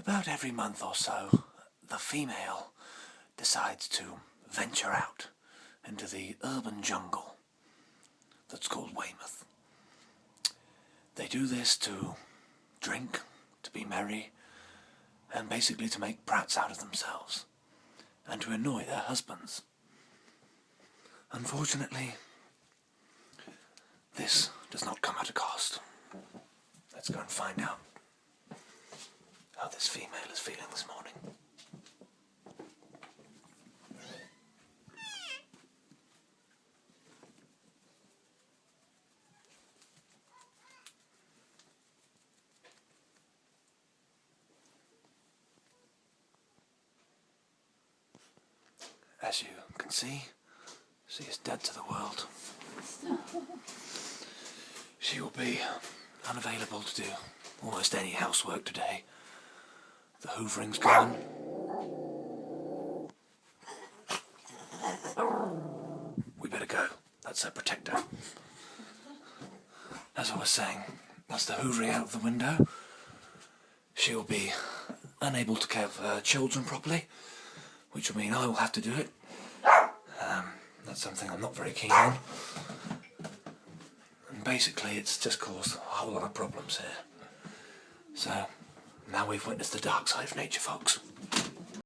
About every month or so, the female decides to venture out into the urban jungle that's called Weymouth. They do this to drink, to be merry, and basically to make brats out of themselves, and to annoy their husbands. Unfortunately, this does not come at a cost. Let's go and find out how this female is feeling this morning. As you can see, she is dead to the world. She will be unavailable to do almost any housework today. The hoovering's gone. We better go. That's her protector. As I was saying, that's the hoovering out of the window. She'll be unable to care for her children properly, which will mean I will have to do it. That's something I'm not very keen on. And basically it's just caused a whole lot of problems here. So, now we've witnessed the dark side of nature, folks.